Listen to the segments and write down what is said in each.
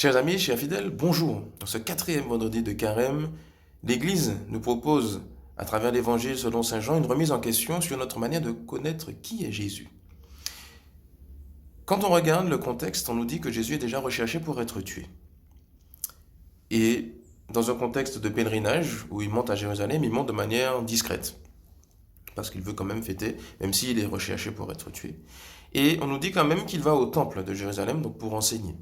Chers amis, chers fidèles, bonjour. Dans ce quatrième vendredi de Carême, l'Église nous propose, à travers l'Évangile selon Saint Jean, une remise en question sur notre manière de connaître qui est Jésus. Quand on regarde le contexte, on nous dit que Jésus est déjà recherché pour être tué. Et dans un contexte de pèlerinage, où il monte à Jérusalem, il monte de manière discrète, parce qu'il veut quand même fêter, même s'il est recherché pour être tué. Et on nous dit quand même qu'il va au temple de Jérusalem donc pour enseigner.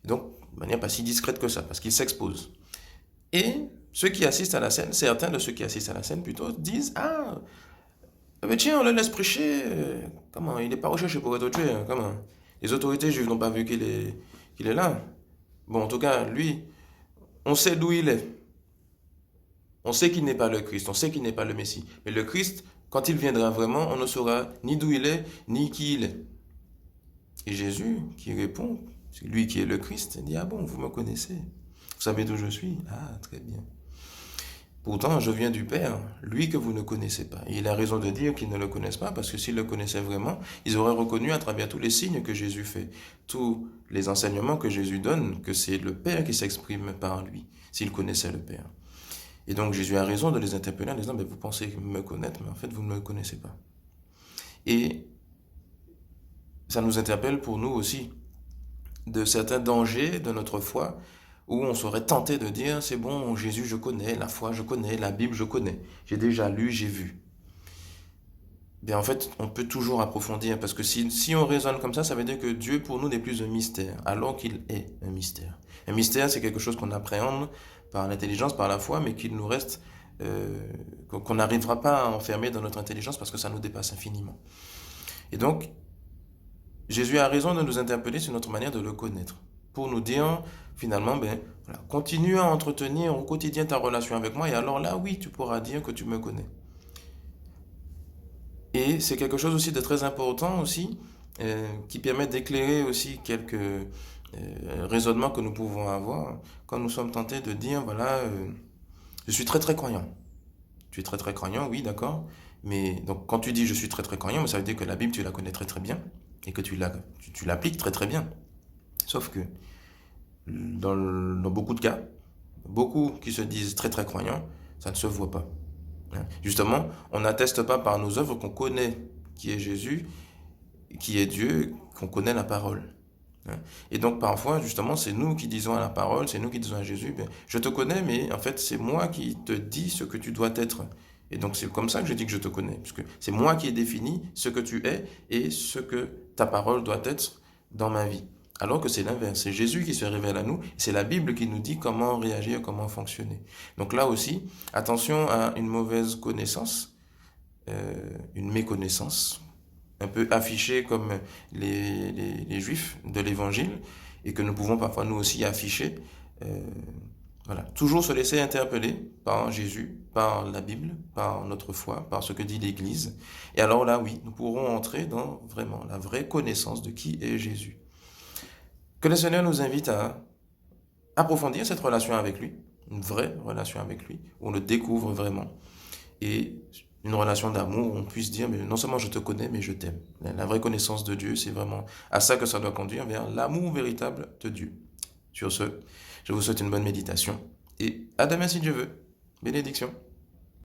Donc, de manière pas si discrète que ça, parce qu'il s'expose. Et ceux qui assistent à la scène, certains de ceux qui assistent à la scène plutôt, disent Ah, mais tiens, on le laisse prêcher. Comment il n'est pas recherché pour être tué. Comment les autorités juives n'ont pas vu qu'il est là. Bon, en tout cas, lui, on sait d'où il est. On sait qu'il n'est pas le Christ, on sait qu'il n'est pas le Messie. Mais le Christ, quand il viendra vraiment, on ne saura ni d'où il est, ni qui il est. Et Jésus, qui répond, c'est lui qui est le Christ, dit Ah bon, vous me connaissez. Vous savez d'où je suis? Ah, très bien. Pourtant, je viens du Père, lui que vous ne connaissez pas. Et il a raison de dire qu'ils ne le connaissent pas, parce que s'ils le connaissaient vraiment, ils auraient reconnu à travers tous les signes que Jésus fait, tous les enseignements que Jésus donne, que c'est le Père qui s'exprime par lui, s'ils connaissaient le Père. Et donc Jésus a raison de les interpeller en disant, vous pensez me connaître, mais en fait vous ne me connaissez pas. Et ça nous interpelle pour nous aussi de certains dangers de notre foi, où on serait tenté de dire, c'est bon, Jésus je connais, la foi je connais, la Bible je connais, j'ai déjà lu, j'ai vu. Bien en fait, on peut toujours approfondir, parce que si on raisonne comme ça veut dire que Dieu pour nous n'est plus un mystère, alors qu'il est un mystère. Un mystère, c'est quelque chose qu'on appréhende par l'intelligence, par la foi, mais qu'il nous reste, qu'on n'arrivera pas à enfermer dans notre intelligence parce que ça nous dépasse infiniment. Et donc, Jésus a raison de nous interpeller sur notre manière de le connaître, pour nous dire, finalement, voilà, continue à entretenir au quotidien ta relation avec moi, et alors là, oui, tu pourras dire que tu me connais. Et c'est quelque chose aussi de très important aussi, qui permet d'éclairer aussi quelques raisonnements que nous pouvons avoir quand nous sommes tentés de dire, voilà, je suis très très croyant. Tu es très très croyant, oui, d'accord. Mais donc quand tu dis je suis très très croyant, ça veut dire que la Bible, tu la connais très très bien et que tu l'appliques très très bien. Sauf que dans beaucoup de cas, beaucoup qui se disent très très croyants, ça ne se voit pas. Justement, on n'atteste pas par nos œuvres qu'on connaît qui est Jésus, qui est Dieu, qu'on connaît la parole. Et donc parfois, justement, c'est nous qui disons à la parole, c'est nous qui disons à Jésus, je te connais, mais en fait, c'est moi qui te dis ce que tu dois être. Et donc c'est comme ça que je dis que je te connais, puisque c'est moi qui ai défini ce que tu es et ce que ta parole doit être dans ma vie. Alors que c'est l'inverse, c'est Jésus qui se révèle à nous, c'est la Bible qui nous dit comment réagir, comment fonctionner. Donc là aussi, attention à une mauvaise connaissance, une méconnaissance, un peu affichée comme les Juifs de l'Évangile, et que nous pouvons parfois nous aussi afficher. Voilà. Toujours se laisser interpeller par Jésus, par la Bible, par notre foi, par ce que dit l'Église. Et alors là, oui, nous pourrons entrer dans vraiment la vraie connaissance de qui est Jésus. Que le Seigneur nous invite à approfondir cette relation avec lui, une vraie relation avec lui, où on le découvre vraiment. Et une relation d'amour où on puisse dire, mais non seulement je te connais, mais je t'aime. La vraie connaissance de Dieu, c'est vraiment à ça que ça doit conduire, vers l'amour véritable de Dieu. Sur ce, je vous souhaite une bonne méditation et à demain si Dieu veut. Bénédiction.